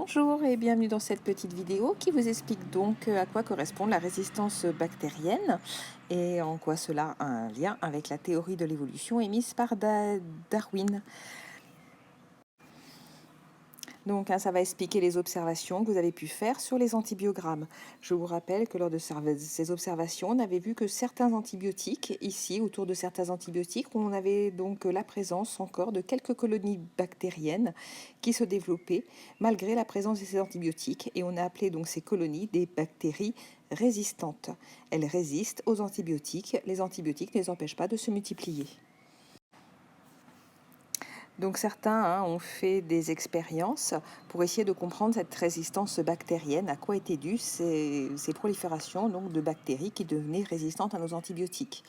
Bonjour et bienvenue dans cette petite vidéo qui vous explique donc à quoi correspond la résistance bactérienne et en quoi cela a un lien avec la théorie de l'évolution émise par Darwin. Donc, ça va expliquer les observations que vous avez pu faire sur les antibiogrammes. Je vous rappelle que lors de ces observations, on avait vu que certains antibiotiques, ici, autour de certains antibiotiques, on avait donc la présence encore de quelques colonies bactériennes qui se développaient malgré la présence de ces antibiotiques. Et on a appelé donc ces colonies des bactéries résistantes. Elles résistent aux antibiotiques. Les antibiotiques ne les empêchent pas de se multiplier. Donc certains ont fait des expériences pour essayer de comprendre cette résistance bactérienne, à quoi étaient dues ces proliférations donc, de bactéries qui devenaient résistantes à nos antibiotiques.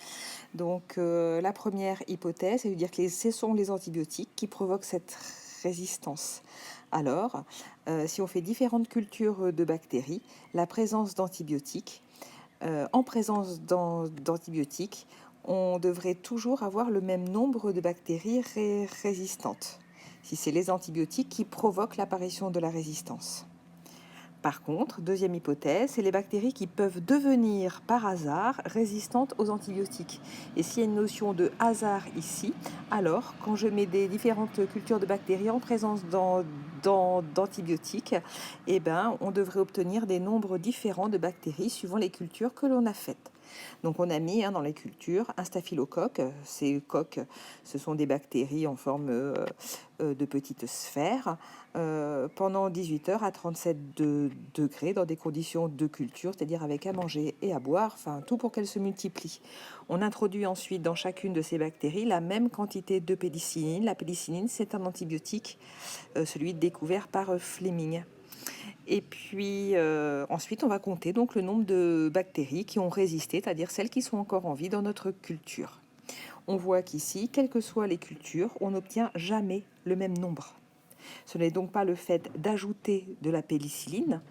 Donc la première hypothèse, c'est de dire que ce sont les antibiotiques qui provoquent cette résistance. Alors, si on fait différentes cultures de bactéries, la présence d'antibiotiques, en présence d'antibiotiques, on devrait toujours avoir le même nombre de bactéries résistantes, si c'est les antibiotiques qui provoquent l'apparition de la résistance. Par contre, deuxième hypothèse, c'est les bactéries qui peuvent devenir par hasard résistantes aux antibiotiques. Et s'il y a une notion de hasard ici, alors quand je mets des différentes cultures de bactéries en présence d'antibiotiques, on devrait obtenir des nombres différents de bactéries suivant les cultures que l'on a faites. Donc on a mis dans les cultures un staphylocoque. Ces coques, ce sont des bactéries en forme de petites sphères pendant 18 heures à 37 degrés dans des conditions de culture, c'est-à-dire avec à manger et à boire, enfin tout pour qu'elles se multiplient. On introduit ensuite dans chacune de ces bactéries la même quantité de pénicilline. La pénicilline, c'est un antibiotique, celui découvert par Fleming. Et puis ensuite, on va compter donc le nombre de bactéries qui ont résisté, c'est-à-dire celles qui sont encore en vie dans notre culture. On voit qu'ici, quelles que soient les cultures, on n'obtient jamais le même nombre. Ce n'est donc pas le fait d'ajouter de la pénicilline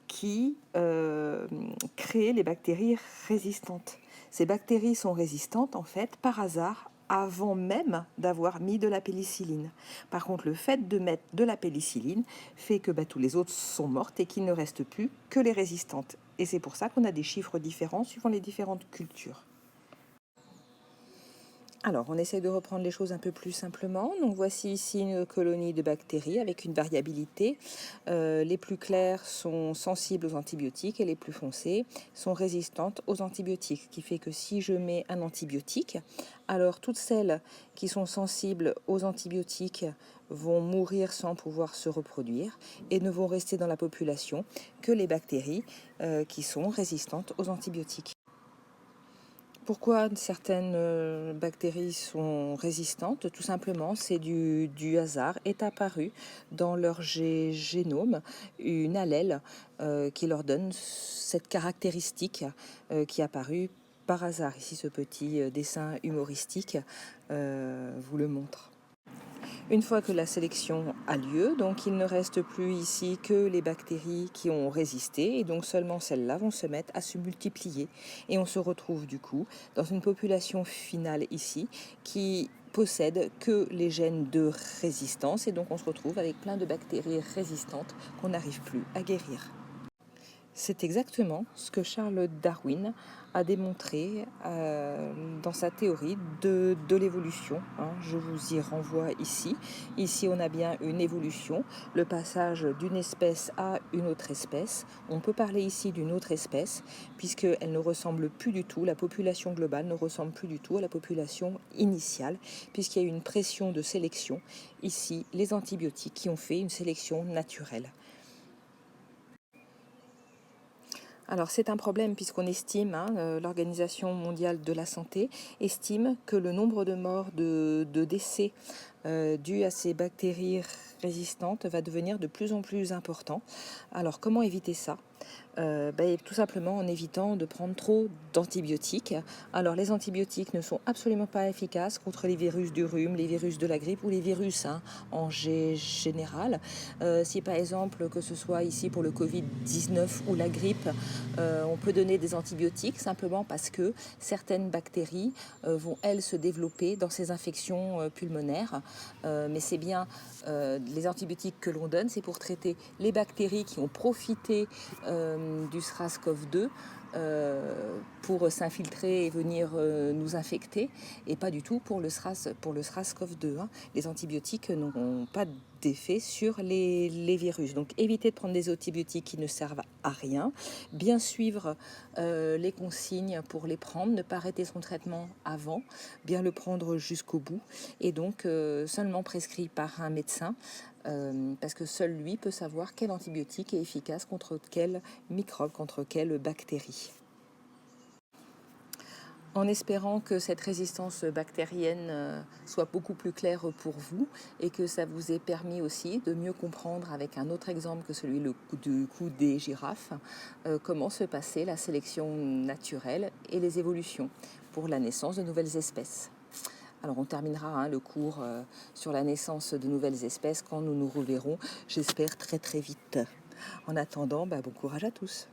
qui crée les bactéries résistantes. Ces bactéries sont résistantes en fait par hasard avant même d'avoir mis de la pénicilline. Par contre, le fait de mettre de la pénicilline fait que tous les autres sont mortes et qu'il ne reste plus que les résistantes. Et c'est pour ça qu'on a des chiffres différents suivant les différentes cultures. Alors, on essaie de reprendre les choses un peu plus simplement. Donc, voici ici une colonie de bactéries avec une variabilité. Les plus claires sont sensibles aux antibiotiques et les plus foncées sont résistantes aux antibiotiques. Ce qui fait que si je mets un antibiotique, alors toutes celles qui sont sensibles aux antibiotiques vont mourir sans pouvoir se reproduire et ne vont rester dans la population que les bactéries qui sont résistantes aux antibiotiques. Pourquoi certaines bactéries sont résistantes? Tout simplement, c'est du hasard. Est apparu dans leur génome une allèle qui leur donne cette caractéristique qui est apparue par hasard. Ici, ce petit dessin humoristique vous le montre. Une fois que la sélection a lieu, donc il ne reste plus ici que les bactéries qui ont résisté et donc seulement celles-là vont se mettre à se multiplier et on se retrouve du coup dans une population finale ici qui possède que les gènes de résistance et donc on se retrouve avec plein de bactéries résistantes qu'on n'arrive plus à guérir. C'est exactement ce que Charles Darwin a démontré dans sa théorie de l'évolution. Je vous y renvoie ici. Ici, on a bien une évolution, le passage d'une espèce à une autre espèce. On peut parler ici d'une autre espèce, puisqu'elle ne ressemble plus du tout, la population globale ne ressemble plus du tout à la population initiale, puisqu'il y a eu une pression de sélection. Ici, les antibiotiques qui ont fait une sélection naturelle. Alors c'est un problème puisqu'on estime, l'Organisation mondiale de la santé estime que le nombre de morts, de décès dus à ces bactéries résistantes va devenir de plus en plus important. Alors comment éviter ça? Tout simplement en évitant de prendre trop d'antibiotiques. Alors les antibiotiques ne sont absolument pas efficaces contre les virus du rhume, les virus de la grippe ou les virus en général. Si par exemple que ce soit ici pour le Covid-19 ou la grippe, on peut donner des antibiotiques simplement parce que certaines bactéries vont elles se développer dans ces infections pulmonaires mais c'est bien les antibiotiques que l'on donne, c'est pour traiter les bactéries qui ont profité du SRAS-CoV-2 pour s'infiltrer et venir nous infecter, et pas du tout pour le SRAS-CoV-2. Hein. Les antibiotiques n'auront pas d'effet sur les virus. Donc évitez de prendre des antibiotiques qui ne servent à rien. Bien suivre les consignes pour les prendre, ne pas arrêter son traitement avant, bien le prendre jusqu'au bout, et donc seulement prescrit par un médecin, parce que seul lui peut savoir quel antibiotique est efficace contre quel microbe, contre quelle bactérie. En espérant que cette résistance bactérienne soit beaucoup plus claire pour vous et que ça vous ait permis aussi de mieux comprendre, avec un autre exemple que celui du coup des girafes, comment se passait la sélection naturelle et les évolutions pour la naissance de nouvelles espèces. Alors on terminera le cours sur la naissance de nouvelles espèces quand nous nous reverrons, j'espère très très vite. En attendant, bon courage à tous.